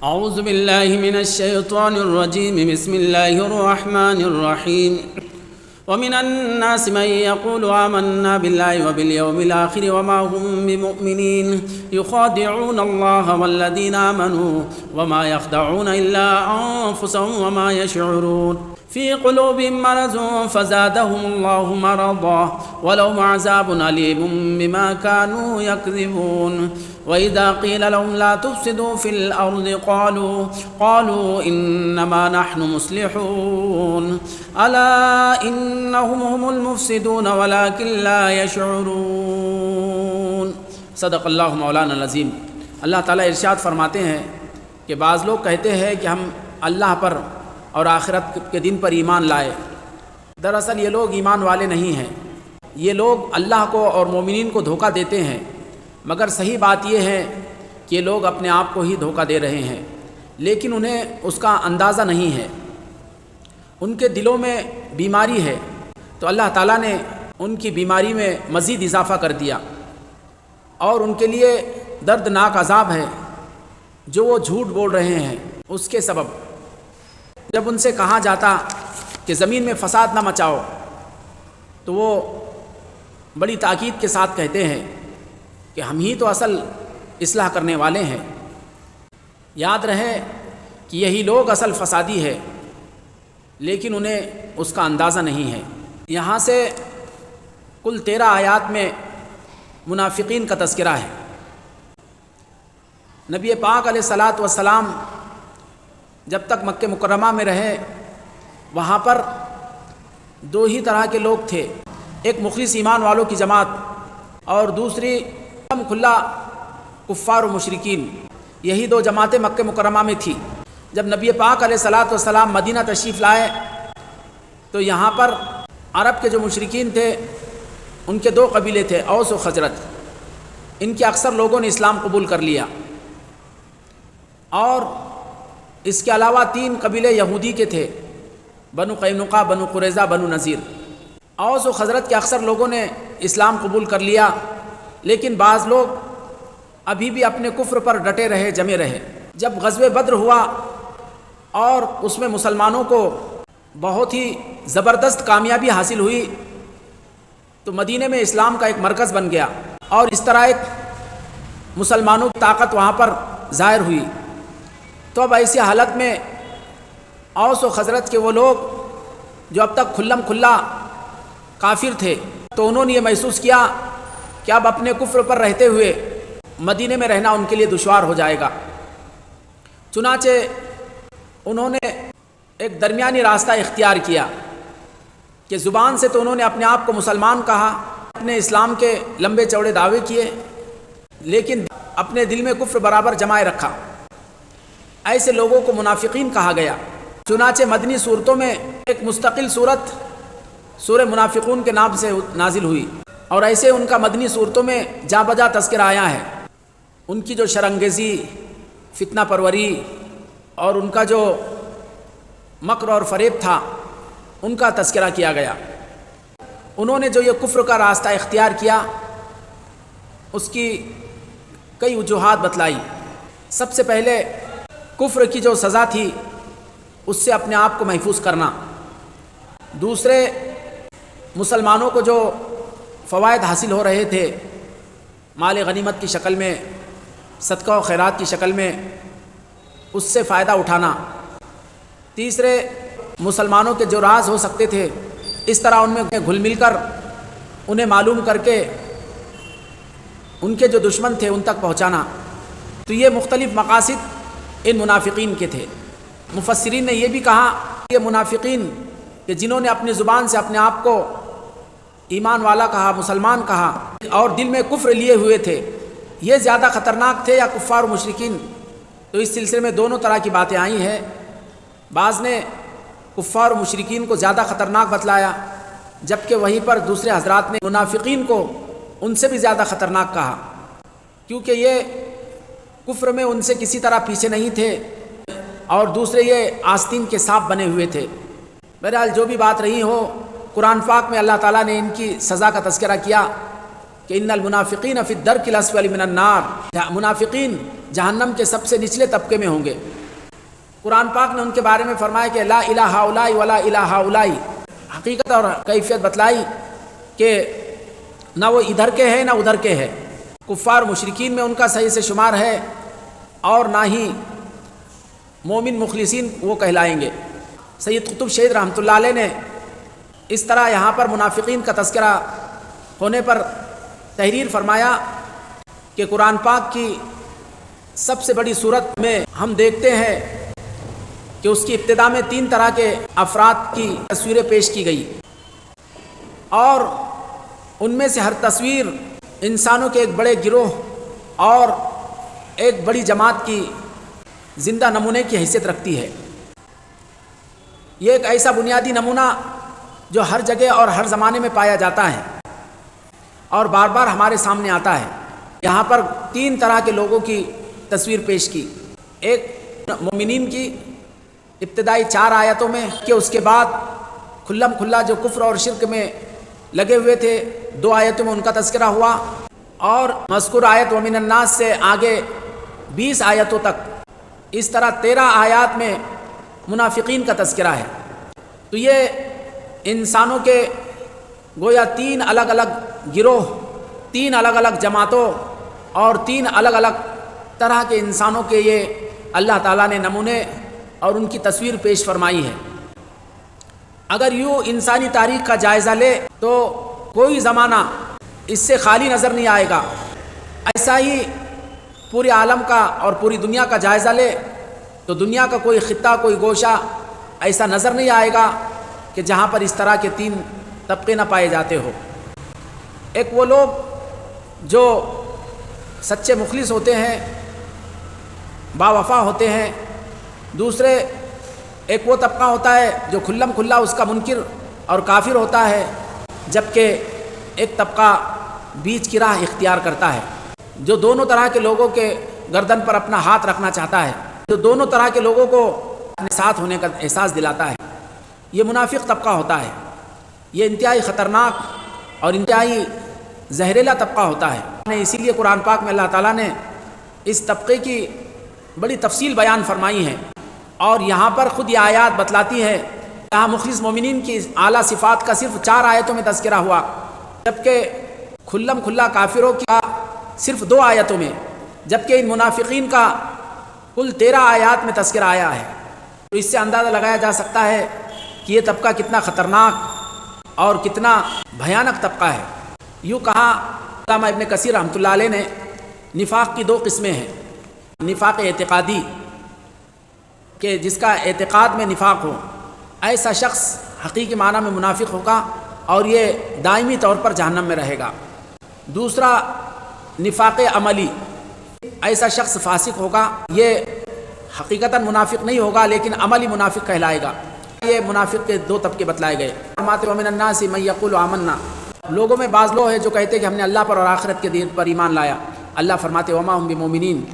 اعوذ باللہ من الشیطان الرجیم بسم اللہ الرحمن الرحیم ومن الناس من يقول آمنا بالله وباليوم الآخر وما هم بمؤمنين يخادعون الله والذين آمنوا وما يخدعون إلا أنفسهم وما يشعرون في قلوبهم مرض فزادهم الله مرضا ولهم عذاب أليم بما كانوا يكذبون وإذا قيل لهم لا تفسدوا في الأرض قالوا إنما نحن مصلحون ألا إنهم هم المفسدون ولكن لا يشعرون صدق اللہ مولانا العظیم۔ اللہ تعالیٰ ارشاد فرماتے ہیں کہ بعض لوگ کہتے ہیں کہ ہم اللہ پر اور آخرت کے دن پر ایمان لائے۔ دراصل یہ لوگ ایمان والے نہیں ہیں، یہ لوگ اللہ کو اور مومنین کو دھوکہ دیتے ہیں، مگر صحیح بات یہ ہے کہ یہ لوگ اپنے آپ کو ہی دھوکہ دے رہے ہیں، لیکن انہیں اس کا اندازہ نہیں ہے۔ ان کے دلوں میں بیماری ہے تو اللہ تعالیٰ نے ان کی بیماری میں مزید اضافہ کر دیا، اور ان کے لیے دردناک عذاب ہے جو وہ جھوٹ بول رہے ہیں اس کے سبب۔ جب ان سے کہا جاتا کہ زمین میں فساد نہ مچاؤ تو وہ بڑی تاکید کے ساتھ کہتے ہیں کہ ہم ہی تو اصل اصلاح کرنے والے ہیں۔ یاد رہے کہ یہی لوگ اصل فسادی ہے، لیکن انہیں اس کا اندازہ نہیں ہے۔ یہاں سے کل 13 آیات میں منافقین کا تذکرہ ہے۔ نبی پاک علیہ الصلاۃ والسلام جب تک مکہ مکرمہ میں رہے وہاں پر 2 ہی طرح کے لوگ تھے، ایک مخلص ایمان والوں کی جماعت اور دوسری کھلا کفار و مشرکین۔ یہی 2 جماعتیں مکہ مکرمہ میں تھی۔ جب نبی پاک علیہ الصلاۃ والسلام مدینہ تشریف لائے تو یہاں پر عرب کے جو مشرکین تھے ان کے 2 قبیلے تھے، اوس و خزرج۔ ان کے اکثر لوگوں نے اسلام قبول کر لیا، اور اس کے علاوہ 3 قبیلے یہودی کے تھے، بنو قینقاع، بنو قریظہ، بنو نذیر۔ اوس و خزرج کے اکثر لوگوں نے اسلام قبول کر لیا، لیکن بعض لوگ ابھی بھی اپنے کفر پر ڈٹے رہے، جمے رہے۔ جب غزوہ بدر ہوا اور اس میں مسلمانوں کو بہت ہی زبردست کامیابی حاصل ہوئی تو مدینے میں اسلام کا ایک مرکز بن گیا، اور اس طرح ایک مسلمانوں کی طاقت وہاں پر ظاہر ہوئی۔ تو اب ایسی حالت میں اوس و خزرج کے وہ لوگ جو اب تک کھلم کھلا کافر تھے تو انہوں نے یہ محسوس کیا کہ اب اپنے کفر پر رہتے ہوئے مدینے میں رہنا ان کے لیے دشوار ہو جائے گا۔ چنانچہ انہوں نے ایک درمیانی راستہ اختیار کیا کہ زبان سے تو انہوں نے اپنے آپ کو مسلمان کہا، اپنے اسلام کے لمبے چوڑے دعوے کیے، لیکن اپنے دل میں کفر برابر جمائے رکھا۔ ایسے لوگوں کو منافقین کہا گیا۔ چنانچہ مدنی صورتوں میں ایک مستقل صورت سورہ منافقون کے نام سے نازل ہوئی، اور ایسے ان کا مدنی صورتوں میں جا بجا تذکرہ آیا ہے۔ ان کی جو شرانگیزی، فتنہ پروری اور ان کا جو مکر اور فریب تھا ان کا تذکرہ کیا گیا۔ انہوں نے جو یہ کفر کا راستہ اختیار کیا اس کی کئی وجوہات بتلائی۔ سب سے پہلے کفر کی جو سزا تھی اس سے اپنے آپ کو محفوظ کرنا، دوسرے مسلمانوں کو جو فوائد حاصل ہو رہے تھے مال غنیمت کی شکل میں، صدقہ و خیرات کی شکل میں، اس سے فائدہ اٹھانا، تیسرے مسلمانوں کے جو راز ہو سکتے تھے اس طرح ان میں گھل مل کر انہیں معلوم کر کے ان کے جو دشمن تھے ان تک پہنچانا۔ تو یہ مختلف مقاصد ان منافقین کے تھے۔ مفسرین نے یہ بھی کہا کہ یہ منافقین کہ جنہوں نے اپنی زبان سے اپنے آپ کو ایمان والا کہا، مسلمان کہا، اور دل میں کفر لیے ہوئے تھے، یہ زیادہ خطرناک تھے یا کفار و مشرکین؟ تو اس سلسلے میں دونوں طرح کی باتیں آئی ہیں۔ بعض نے کفار و مشرکین کو زیادہ خطرناک بتلایا، جبکہ وہیں پر دوسرے حضرات نے منافقین کو ان سے بھی زیادہ خطرناک کہا، کیونکہ یہ کفر میں ان سے کسی طرح پیچھے نہیں تھے، اور دوسرے یہ آستین کے سانپ بنے ہوئے تھے۔ بہرحال جو بھی بات رہی ہو، قرآن پاک میں اللہ تعالیٰ نے ان کی سزا کا تذکرہ کیا کہ ان المنافقین فی الدرک الاسفل من النار، منافقین جہنم کے سب سے نچلے طبقے میں ہوں گے۔ قرآن پاک نے ان کے بارے میں فرمایا کہ لا الہ ہؤلاء ولا الہ ہؤلاء، حقیقت اور کیفیت بتلائی کہ نہ وہ ادھر کے ہے نہ ادھر کے ہے، کفار مشرکین میں ان کا صحیح سے شمار ہے اور نہ ہی مومن مخلصین وہ کہلائیں گے۔ سید قطب شہید رحمۃ اللہ علیہ نے اس طرح یہاں پر منافقین کا تذکرہ ہونے پر تحریر فرمایا کہ قرآن پاک کی سب سے بڑی صورت میں ہم دیکھتے ہیں کہ اس کی ابتدا میں 3 طرح کے افراد کی تصویریں پیش کی گئی، اور ان میں سے ہر تصویر انسانوں کے ایک بڑے گروہ اور ایک بڑی جماعت کی زندہ نمونے کی حیثیت رکھتی ہے۔ یہ ایک ایسا بنیادی نمونہ جو ہر جگہ اور ہر زمانے میں پایا جاتا ہے اور بار بار ہمارے سامنے آتا ہے۔ یہاں پر 3 طرح کے لوگوں کی تصویر پیش کی، ایک مومنین کی ابتدائی 4 آیتوں میں، کہ اس کے بعد کھلم کھلا جو کفر اور شرک میں لگے ہوئے تھے 2 آیتوں میں ان کا تذکرہ ہوا، اور مذکور آیت ومن الناس سے آگے 20 آیتوں تک، اس طرح 13 آیات میں منافقین کا تذکرہ ہے۔ تو یہ انسانوں کے گویا 3 الگ الگ گروہ، 3 الگ الگ جماعتوں اور 3 الگ الگ طرح کے انسانوں کے یہ اللہ تعالیٰ نے نمونے اور ان کی تصویر پیش فرمائی ہے۔ اگر یوں انسانی تاریخ کا جائزہ لے تو کوئی زمانہ اس سے خالی نظر نہیں آئے گا، ایسا ہی پورے عالم کا اور پوری دنیا کا جائزہ لے تو دنیا کا کوئی خطہ، کوئی گوشہ ایسا نظر نہیں آئے گا کہ جہاں پر اس طرح کے 3 طبقے نہ پائے جاتے ہو۔ ایک وہ لوگ جو سچے مخلص ہوتے ہیں، با وفا ہوتے ہیں، دوسرے ایک وہ طبقہ ہوتا ہے جو کھلم کھلا اس کا منکر اور کافر ہوتا ہے، جبکہ ایک طبقہ بیچ کی راہ اختیار کرتا ہے جو دونوں طرح کے لوگوں کے گردن پر اپنا ہاتھ رکھنا چاہتا ہے، جو دونوں طرح کے لوگوں کو اپنے ساتھ ہونے کا احساس دلاتا ہے۔ یہ منافق طبقہ ہوتا ہے، یہ انتہائی خطرناک اور انتہائی زہریلا طبقہ ہوتا ہے۔ اسی لیے قرآن پاک میں اللہ تعالیٰ نے اس طبقے کی بڑی تفصیل بیان فرمائی ہے، اور یہاں پر خود یہ آیات بتلاتی ہے، یہاں مخلص مومنین کی اعلیٰ صفات کا صرف 4 آیتوں میں تذکرہ ہوا، جبکہ کھلم کھلا کافروں کا صرف 2 آیتوں میں، جبکہ ان منافقین کا کل 13 آیات میں تذکرہ آیا ہے۔ تو اس سے اندازہ لگایا جا سکتا ہے کہ یہ طبقہ کتنا خطرناک اور کتنا بھیانک طبقہ ہے۔ یوں کہا علامہ ابن کثیر رحمۃ اللہ علیہ نے، نفاق کی 2 قسمیں ہیں، نفاق اعتقادی کہ جس کا اعتقاد میں نفاق ہو، ایسا شخص حقیقی معنی میں منافق ہوگا اور یہ دائمی طور پر جہنم میں رہے گا۔ دوسرا نفاق عملی، ایسا شخص فاسق ہوگا، یہ حقیقتاً منافق نہیں ہوگا لیکن عملی منافق کہلائے گا۔ یہ منافق کے 2 طبقے بتلائے گئے۔ فرماتے ومن الناس من یقول آمنا، لوگوں میں بعض لوگ ہیں جو کہتے ہیں کہ ہم نے اللہ پر اور آخرت کے دین پر ایمان لایا۔ اللہ فرماتے وما ہم بمؤمنین،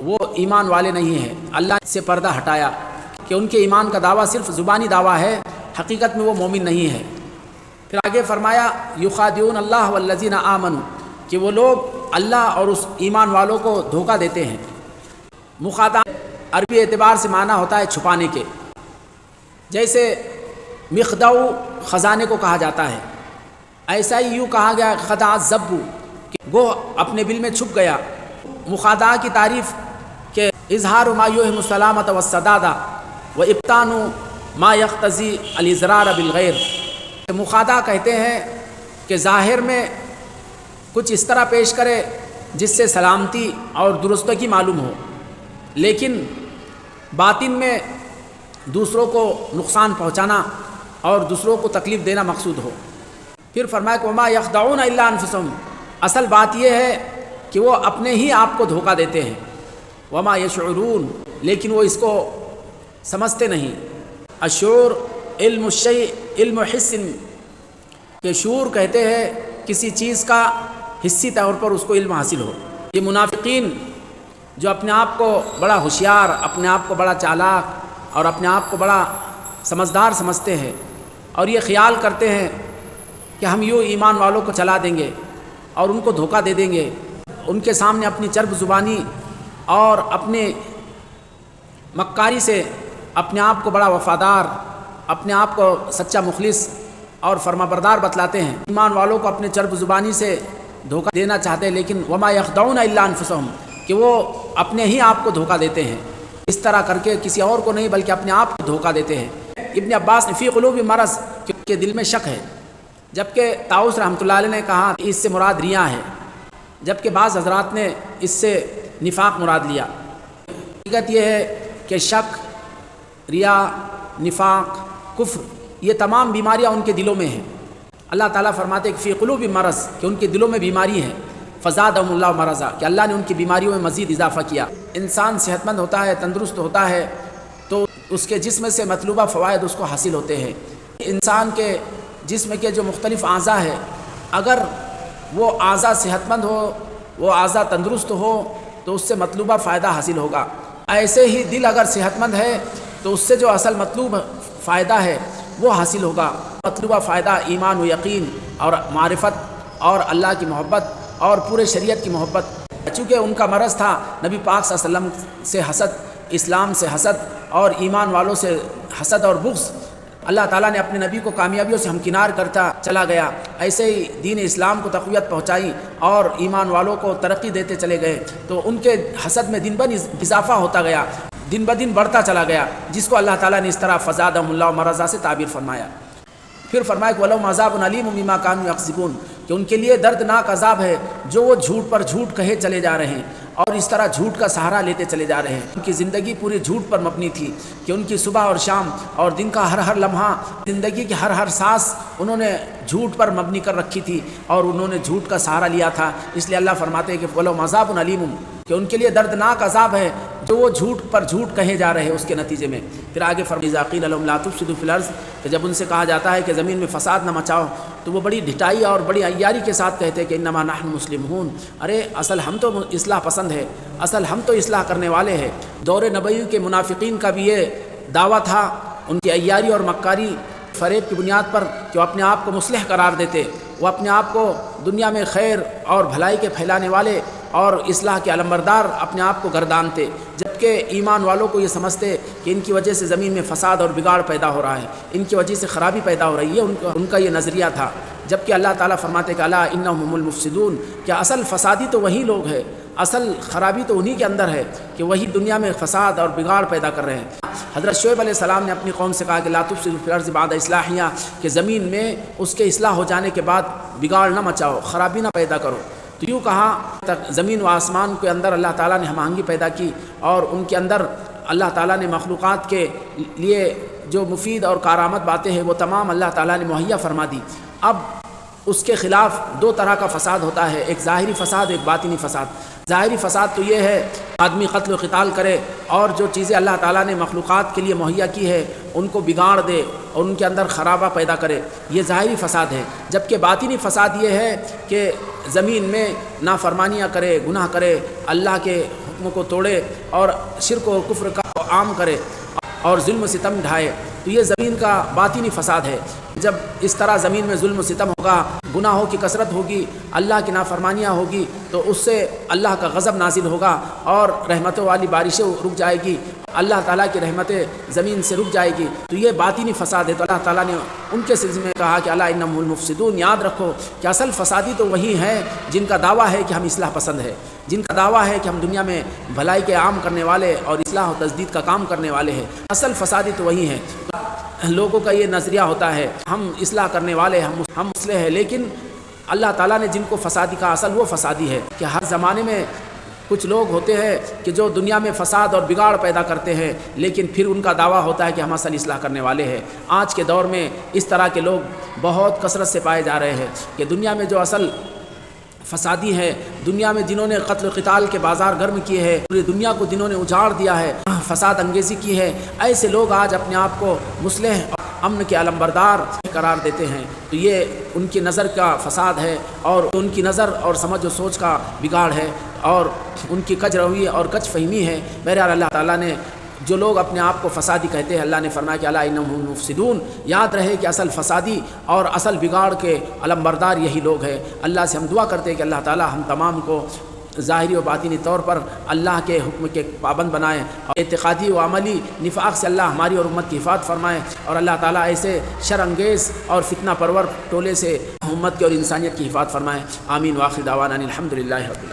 وہ ایمان والے نہیں ہیں۔ اللہ سے پردہ ہٹایا کہ ان کے ایمان کا دعویٰ صرف زبانی دعویٰ ہے، حقیقت میں وہ مومن نہیں ہے۔ پھر آگے فرمایا یخادعون اللہ والذین آمنوا، کہ وہ لوگ اللہ اور اس ایمان والوں کو دھوکہ دیتے ہیں۔ مخادع عربی اعتبار سے معنی ہوتا ہے چھپانے کے، جیسے مخدع خزانے کو کہا جاتا ہے، ایسا ہی یوں کہا گیا خدع الذب، کہ وہ اپنے بل میں چھپ گیا۔ مخادعہ کی تعریف کہ اظہار ما یوہم السلامۃ والسداد وابطان ما یقتضی الاضرار بالغیر، مخادعہ کہتے ہیں کہ ظاہر میں کچھ اس طرح پیش کرے جس سے سلامتی اور درستگی معلوم ہو، لیکن باطن میں دوسروں کو نقصان پہنچانا اور دوسروں کو تکلیف دینا مقصود ہو۔ پھر فرمایا کہ وما یخدعون الا انفسهم، اصل بات یہ ہے کہ وہ اپنے ہی آپ کو دھوکہ دیتے ہیں۔ وما یشعرون، لیکن وہ اس کو سمجھتے نہیں۔ الشعور علم الشیء علم حس، کہ شعور کہتے ہیں کسی چیز کا حصی طور پر اس کو علم حاصل ہو۔ یہ منافقین جو اپنے آپ کو بڑا ہوشیار، اپنے آپ کو بڑا چالاک اور اپنے آپ کو بڑا سمجھدار سمجھتے ہیں، اور یہ خیال کرتے ہیں کہ ہم یوں ایمان والوں کو چلا دیں گے اور ان کو دھوکہ دے دیں گے، ان کے سامنے اپنی چرب زبانی اور اپنے مکاری سے اپنے آپ کو بڑا وفادار، اپنے آپ کو سچا مخلص اور فرما بردار بتلاتے ہیں۔ ایمان والوں کو اپنے چرب زبانی سے دھوکہ دینا چاہتے ہیں، لیکن وما یخدعون الا انفسهم، کہ وہ اپنے ہی آپ کو دھوکہ دیتے ہیں، اس طرح کر کے کسی اور کو نہیں بلکہ اپنے آپ کو دھوکہ دیتے ہیں۔ ابن عباس نے فی قلوب مرض، کہ دل میں شک ہے، جبکہ طاؤس رحمۃ اللہ علیہ نے کہا اس سے مراد ریا ہے، جبکہ بعض حضرات نے اس سے نفاق مراد لیا۔ حقیقت یہ ہے کہ شک، ریا، نفاق، کفر، یہ تمام بیماریاں ان کے دلوں میں ہیں۔ اللہ تعالیٰ فرماتے ہیں کہ فی قلوب مرض، کہ ان کے دلوں میں بیماری ہے، فزادہم اللہ مرضا، کہ اللہ نے ان کی بیماریوں میں مزید اضافہ کیا۔ انسان صحت مند ہوتا ہے، تندرست ہوتا ہے، تو اس کے جسم سے مطلوبہ فوائد اس کو حاصل ہوتے ہیں۔ انسان کے جسم کے جو مختلف اعضاء ہے، اگر وہ اعضاء صحت مند ہو، وہ اعضاء تندرست ہو، تو اس سے مطلوبہ فائدہ حاصل ہوگا۔ ایسے ہی دل اگر صحت مند ہے تو اس سے جو اصل مطلوب فائدہ ہے وہ حاصل ہوگا۔ مطلوبہ فائدہ ایمان و یقین اور معرفت اور اللہ کی محبت اور پورے شریعت کی محبت۔ چونکہ ان کا مرض تھا نبی پاک صلی اللہ علیہ وسلم سے حسد، اسلام سے حسد اور ایمان والوں سے حسد اور بغض، اللہ تعالیٰ نے اپنے نبی کو کامیابیوں سے ہمکنار کرتا چلا گیا۔ ایسے ہی دین اسلام کو تقویت پہنچائی اور ایمان والوں کو ترقی دیتے چلے گئے، تو ان کے حسد میں دن بدن اضافہ ہوتا گیا، دن بدن بڑھتا چلا گیا، جس کو اللہ تعالیٰ نے اس طرح فزادہم اللہ مرضا سے تعبیر فرمایا۔ پھر فرمایا کہ وَلَهُمْ عَذَابٌ أَلِيمٌ بِمَا كَانُوا يَكْذِبُونَ، کہ ان کے لیے دردناک عذاب ہے جو وہ جھوٹ پر جھوٹ کہے چلے جا رہے ہیں اور اس طرح جھوٹ کا سہارا لیتے چلے جا رہے ہیں۔ ان کی زندگی پوری جھوٹ پر مبنی تھی، کہ ان کی صبح اور شام اور دن کا ہر ہر لمحہ، زندگی کی ہر ہر سانس انہوں نے جھوٹ پر مبنی کر رکھی تھی اور انہوں نے جھوٹ کا سہارا لیا تھا۔ اس لیے اللہ فرماتے ہیں کہ وَلَهُمْ عَذَابٌ أَلِيمٌ، کہ ان کے لیے دردناک عذاب ہے جو وہ جھوٹ پر جھوٹ کہے جا رہے ہیں اس کے نتیجے میں۔ پھر آگے اذا قیل لهم لا تفسدوا في الارض، کہ جب ان سے کہا جاتا ہے کہ زمین میں فساد نہ مچاؤ، تو وہ بڑی ڈھٹائی اور بڑی عیاری کے ساتھ کہتے ہیں کہ انما نحن مسلمون، ارے اصل ہم تو اصلاح پسند ہے، اصل ہم تو اصلاح کرنے والے ہیں۔ دور نبوی کے منافقین کا بھی یہ دعویٰ تھا، ان کی عیاری اور مکاری فریب کی بنیاد پر کہ وہ اپنے آپ کو مصلح قرار دیتے، وہ اپنے آپ کو دنیا میں خیر اور بھلائی کے پھیلانے والے اور اصلاح کے علمبردار اپنے آپ کو گردانتے، جبکہ ایمان والوں کو یہ سمجھتے کہ ان کی وجہ سے زمین میں فساد اور بگاڑ پیدا ہو رہا ہے، ان کی وجہ سے خرابی پیدا ہو رہی ہے، ان کا یہ نظریہ تھا۔ جبکہ اللہ تعالیٰ فرماتے کہ الا انہم هم المفسدون، کہ اصل فسادی تو وہی لوگ ہیں، اصل خرابی تو انہی کے اندر ہے کہ وہی دنیا میں فساد اور بگاڑ پیدا کر رہے ہیں۔ حضرت شعیب علیہ السلام نے اپنی قوم سے کہا کہ لا تفسدوا فی الارض بعد اصلاحها، کہ زمین میں اس کے اصلاح ہو جانے کے بعد بگاڑ نہ مچاؤ، خرابی نہ پیدا کرو۔ تو یوں کہا تک زمین و آسمان کے اندر اللہ تعالیٰ نے ہم آہنگی پیدا کی اور ان کے اندر اللہ تعالیٰ نے مخلوقات کے لیے جو مفید اور کارآمد باتیں ہیں وہ تمام اللہ تعالیٰ نے مہیا فرما دی۔ اب اس کے خلاف دو طرح کا فساد ہوتا ہے، ایک ظاہری فساد، ایک باطنی فساد۔ ظاہری فساد تو یہ ہے آدمی قتل و قتال کرے اور جو چیزیں اللہ تعالیٰ نے مخلوقات کے لیے مہیا کی ہے ان کو بگاڑ دے اور ان کے اندر خرابہ پیدا کرے، یہ ظاہری فساد ہے۔ جبکہ باطنی فساد یہ ہے کہ زمین میں نافرمانیاں کرے، گناہ کرے، اللہ کے حکم کو توڑے اور شرک و کفر کا عام کرے اور ظلم و ستم ڈھائے، تو یہ زمین کا باطنی فساد ہے۔ جب اس طرح زمین میں ظلم و ستم ہوگا، گناہوں کی کثرت ہوگی، اللہ کی نافرمانیاں ہوگی، تو اس سے اللہ کا غضب نازل ہوگا اور رحمتوں والی بارشیں رک جائے گی، اللہ تعالیٰ کی رحمتیں زمین سے رک جائے گی، تو یہ باطنی فساد ہے۔ تو اللہ تعالیٰ نے ان کے سلسلے میں کہا کہ الا انہم المفسدون، یاد رکھو کہ اصل فسادی تو وہی ہیں جن کا دعویٰ ہے کہ ہم اصلاح پسند ہے، جن کا دعویٰ ہے کہ ہم دنیا میں بھلائی کے عام کرنے والے اور اصلاح و تجدید کا کام کرنے والے ہیں، اصل فسادی تو وہی ہیں۔ لوگوں کا یہ نظریہ ہوتا ہے ہم اصلاح کرنے والے، ہم مصلح ہیں، لیکن اللہ تعالیٰ نے جن کو فسادی کہا اصل وہ فسادی ہے کہ ہر زمانے میں کچھ لوگ ہوتے ہیں کہ جو دنیا میں فساد اور بگاڑ پیدا کرتے ہیں، لیکن پھر ان کا دعویٰ ہوتا ہے کہ ہم اصل اصلاح کرنے والے ہیں۔ آج کے دور میں اس طرح کے لوگ بہت کثرت سے پائے جا رہے ہیں کہ دنیا میں جو اصل فسادی ہے، دنیا میں جنہوں نے قتل و قتال کے بازار گرم کیے ہیں، پوری دنیا کو جنہوں نے اجاڑ دیا ہے، فساد انگیزی کی ہے، ایسے لوگ آج اپنے آپ کو مصلح اور امن کے علمبردار قرار دیتے ہیں، تو یہ ان کی نظر کا فساد ہے اور ان کی نظر اور سمجھ و سوچ کا بگاڑ ہے اور ان کی کج روی اور کج فہمی ہے۔ بہرحال اللہ تعالیٰ نے جو لوگ اپنے آپ کو فسادی کہتے ہیں، اللہ نے فرمایا کہ الا انہم هم المفسدون، یاد رہے کہ اصل فسادی اور اصل بگاڑ کے علمبردار یہی لوگ ہیں۔ اللہ سے ہم دعا کرتے ہیں کہ اللہ تعالیٰ ہم تمام کو ظاہری و باطنی طور پر اللہ کے حکم کے پابند بنائے، اور اعتقادی و عملی نفاق سے اللہ ہماری اور امت کی حفاظت فرمائے، اور اللہ تعالیٰ ایسے شر انگیز اور فتنہ پرور ٹولے سے امت کی اور انسانیت کی حفاظت فرمائے۔ آمین۔ وآخر دعوانا الحمدللہ رب العالمین۔